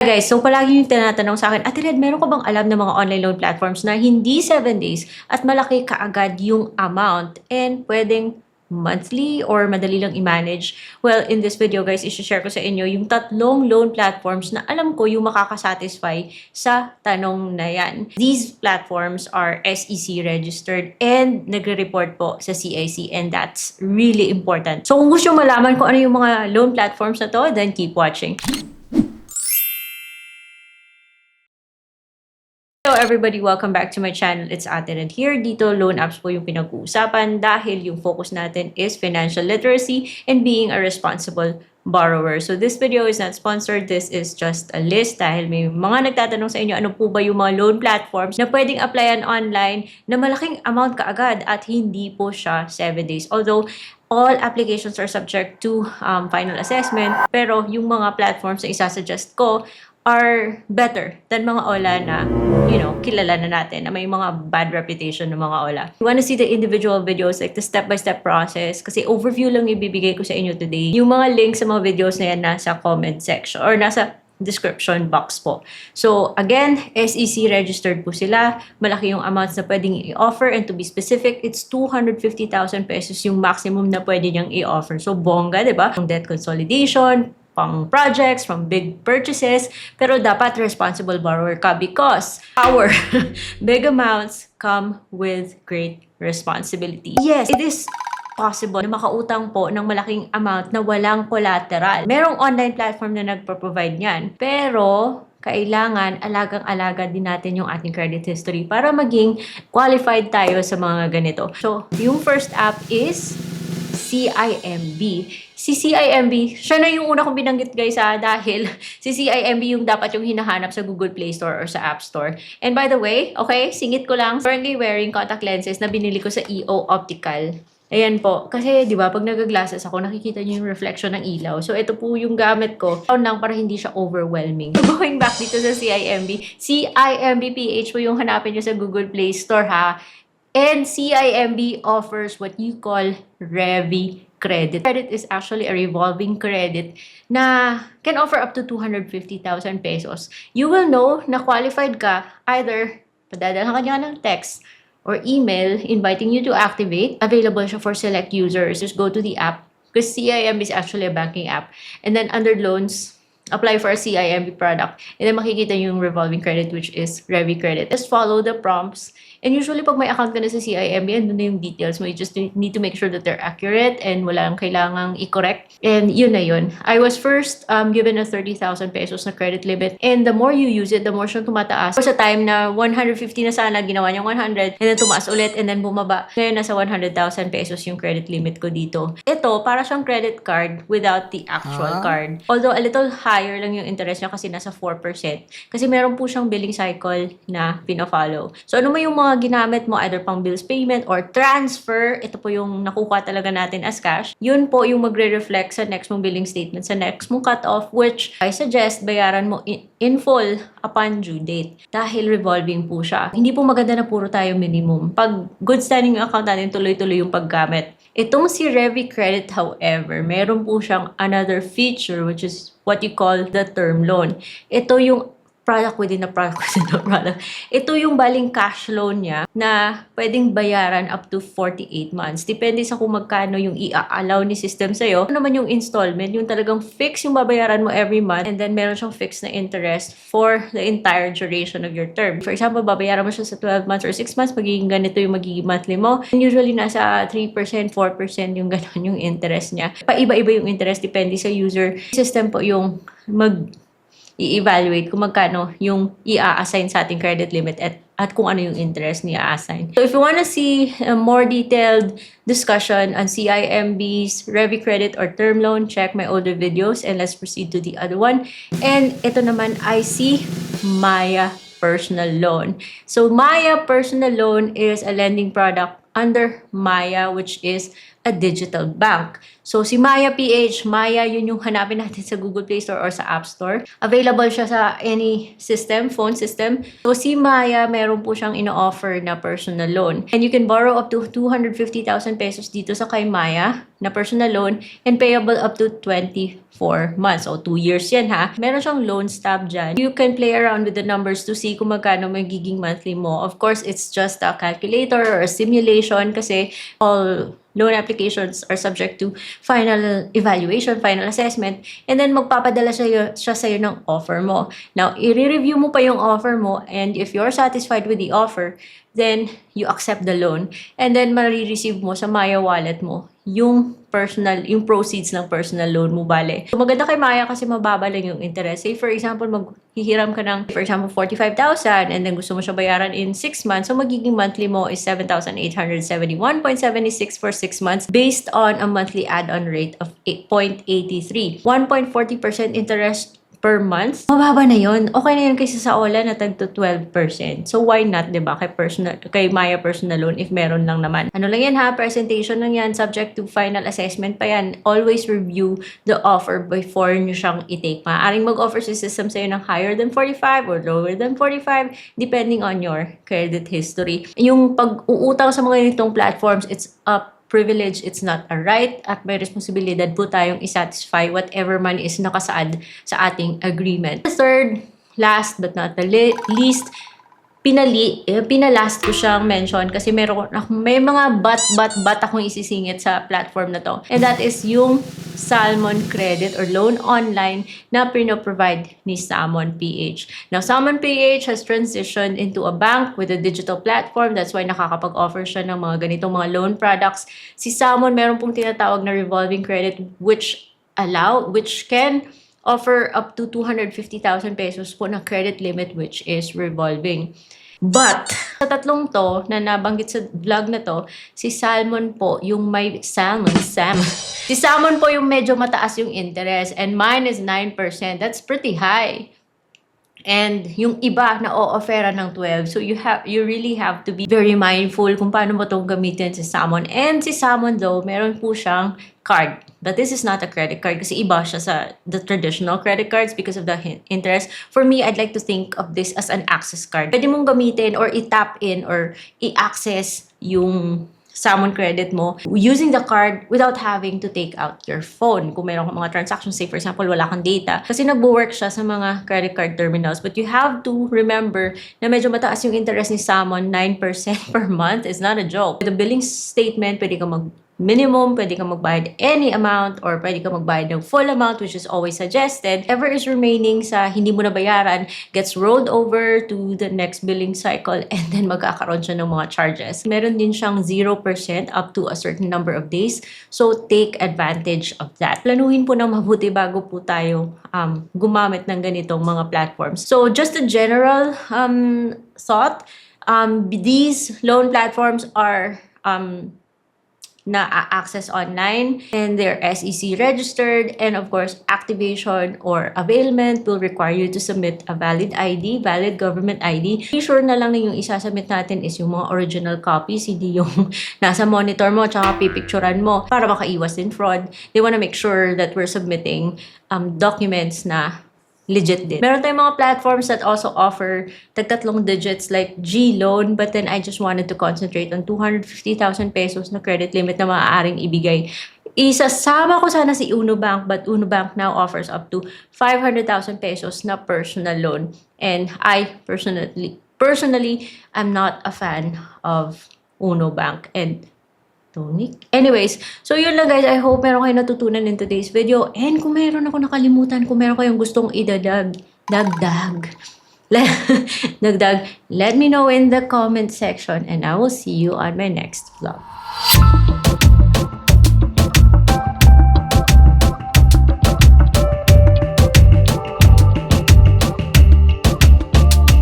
Guys, so palagi yung tinatanong sa akin, Ate Red, meron ka bang alam ng mga online loan platforms na hindi 7 days at malaki kaagad yung amount and pwedeng monthly or madali lang i-manage? Well, in this video guys, isi-share ko sa inyo yung tatlong loan platforms na alam ko yung makakasatisfy sa tanong na yan. These platforms are SEC registered and nagre-report po sa CIC, and that's really important. So kung gusto nyo malaman kung ano yung mga loan platforms na to, then keep watching. Hello everybody! Welcome back to my channel. It's Ate Red here. Dito, loan apps po yung pinag-uusapan dahil yung focus natin is financial literacy and being a responsible borrower. So this video is not sponsored. This is just a list dahil may mga nagtatanong sa inyo ano po ba yung mga loan platforms na pwedeng applyan online na malaking amount kaagad at hindi po siya 7 days. Although, all applications are subject to final assessment, pero yung mga platforms na isasuggest ko are better than mga OLA na, kilala na natin, na may mga bad reputation ng mga OLA. You wanna see the individual videos, like the step-by-step process, kasi overview lang ibibigay ko sa inyo today. Yung mga links sa mga videos na yan nasa comment section, or nasa description box po. So, again, SEC registered po sila. Malaki yung amounts na pwedeng i-offer, and to be specific, it's 250,000 pesos yung maximum na pwede niyang i-offer. So, bongga, di ba? Yung debt consolidation, pang projects, from big purchases, pero dapat responsible borrower ka because our big amounts come with great responsibility. Yes, it is possible na makautang po ng malaking amount na walang collateral. Merong online platform na nagpo-provide niyan, pero kailangan alagang-alaga din natin yung ating credit history para maging qualified tayo sa mga ganito. So, yung first app is CIMB. Si CIMB, siya na yung una kong binanggit guys dahil si CIMB yung dapat yung hinahanap sa Google Play Store or sa App Store. And by the way, okay, singit ko lang, currently wearing contact lenses na binili ko sa EO Optical. Ayan po, kasi di ba pag nag-glasses ako, nakikita niyo yung reflection ng ilaw. So ito po yung gamit ko, lang para hindi siya overwhelming. Going back dito sa CIMB, CIMB PH po yung hanapin niyo sa Google Play Store ha. And CIMB offers what you call Revi Credit. Credit is actually a revolving credit na can offer up to 250,000 pesos. You will know na qualified ka either padadala ka niya ng text or email inviting you to activate. Available siya for select users. Just go to the app because CIMB is actually a banking app. And then under loans, apply for a CIMB product. And then makikita yung revolving credit which is Revi Credit. Just follow the prompts. And usually, pag may account ka na sa CIMB, andun na yung details mo. You just need to make sure that they're accurate and wala kang kailangang i-correct. And yun na yun. I was first given a 30,000 pesos na credit limit. And the more you use it, the more siyang tumataas. Sa time na 150 na sana, ginawa niyang 100. And then tumaas ulit and then bumaba. Ngayon, nasa 100,000 pesos yung credit limit ko dito. Ito, para siyang credit card without the actual card. Although, a little higher lang yung interest niya kasi nasa 4%. Kasi meron po siyang billing cycle na pina-follow. So, ano mo yung mga ginamit mo, either pang bills payment or transfer, ito po yung nakuha talaga natin as cash, yun po yung magre-reflect sa next mong billing statement, sa next mong cut-off, which I suggest bayaran mo in full upon due date. Dahil revolving po siya. Hindi po maganda na puro tayo minimum. Pag good standing yung account natin, tuloy-tuloy yung paggamit. Itong si Revi Credit, however, meron po siyang another feature which is what you call the term loan. Ito yung product within a product within a product. Ito yung baling cash loan niya na pwedeng bayaran up to 48 months. Depende sa kung magkano yung i-allow ni system sa'yo. Ano naman yung installment, yung talagang fix yung babayaran mo every month and then meron siyang fixed na interest for the entire duration of your term. For example, babayaran mo siya sa 12 months or 6 months, magiging ganito yung magiging monthly mo. And usually nasa 3%, 4% yung ganon yung interest niya. Paiba-iba yung interest, depende sa user. System po yung i-evaluate kung magkano yung i-assign sa ating credit limit at kung ano yung interest ni i-assign. So if you want to see a more detailed discussion on CIMB's Revi Credit or term loan, check my older videos and let's proceed to the other one. And ito naman I see Maya Personal Loan. So Maya Personal Loan is a lending product under Maya, which is a digital bank. So, si Maya PH, Maya, yun yung hanapin natin sa Google Play Store or sa App Store. Available siya sa any system, phone system. So, si Maya, meron po siyang ino-offer na personal loan. And you can borrow up to 250,000 pesos dito sa kay Maya na personal loan and payable up to 24 months. O 2 years yan ha. Meron siyang loan stub dyan. You can play around with the numbers to see kung magkano magiging monthly mo. Of course, it's just a calculator or a simulation kasi all loan applications are subject to final evaluation, final assessment, and then magpapadala siya sa'yo ng offer mo. Now, i-review mo pa yung offer mo, and if you're satisfied with the offer, then you accept the loan, and then marireceive mo sa Maya wallet mo yung proceeds ng personal loan mo, bale. So, maganda kay Maya kasi mababa lang yung interest. Say, for example, maghihiram ka ng, for example, 45,000 and then gusto mo siya bayaran in 6 months. So, magiging monthly mo is 7,871.76 for 6 months based on a monthly add-on rate of 8.83. 1.40% interest per month. Mababa na yun. Okay na yun kaysa sa Ola na tag to 12%. So, why not, diba? Kay Maya personal loan if meron lang naman. Ano lang yan ha? Presentation lang yan. Subject to final assessment pa yan. Always review the offer before nyo siyang i-take. Maaaring mag-offer si system sa'yo ng higher than 45 or lower than 45 depending on your credit history. Yung pag-uutang sa mga ganitong platforms, it's up privilege, it's not a right, at may responsibilidad po tayong isatisfy whatever man is nakasaad sa ating agreement. Third, last but not the least, pinalast ko siyang mention kasi may mga but akong isisingit sa platform na to. And that is yung Salmon Credit or Loan Online na provide ni Salmon PH. Now, Salmon PH has transitioned into a bank with a digital platform. That's why nakakapag-offer siya ng mga ganitong mga loan products. Si Salmon, meron pong tinatawag na revolving credit which can offer up to 250,000 pesos po na credit limit which is revolving. But, sa tatlong to na nabanggit sa vlog na to, si Salmon po yung may salmon. Si Salmon po yung medyo mataas yung interest and mine is 9%. That's pretty high. And yung iba na o-offera ng 12. So you really have to be very mindful kung paano mo itong gamitin si Salmon. And si Salmon though, meron po siyang card. But this is not a credit card kasi iba siya sa the traditional credit cards because of the interest. For me, I'd like to think of this as an access card. Pwede mong gamitin or i-tap in or i-access yung Salmon credit mo using the card without having to take out your phone. Kung mayroong mga transactions, say for example, wala kang data. Kasi nagwo-work siya sa mga credit card terminals. But you have to remember na medyo mataas yung interest ni Salmon, 9% per month is not a joke. The billing statement, pwede ka minimum, pwede kang magbayad any amount or pwede kang magbayad ng full amount which is always suggested. Whatever is remaining sa hindi mo nabayaran gets rolled over to the next billing cycle and then magkakaroon siya ng mga charges. Meron din siyang 0% up to a certain number of days. So, take advantage of that. Planuhin po ng mabuti bago po tayo gumamit ng ganitong mga platforms. So, just a general thought, these loan platforms are na-access online and they're SEC registered, and of course activation or availment will require you to submit a valid ID, valid government ID. Be sure na lang na yung isasubmit natin is yung mga original copies, hindi yung nasa monitor mo tsaka pipicturan mo para makaiwas din fraud. They wanna make sure that we're submitting documents na legit din. Meron tayong mga platforms that also offer tag-tatlong digits like G-Loan, but then I just wanted to concentrate on 250,000 pesos na credit limit na maaaring ibigay. Isasama ko sana si Uno Bank, but Uno Bank now offers up to 500,000 pesos na personal loan. And I personally am not a fan of Uno Bank and Tonic. Anyways, so yun lang guys. I hope meron kayo natutunan in today's video. And kung meron ako nakalimutan, kung meron kayong gustong dagdag, let me know in the comment section and I will see you on my next vlog.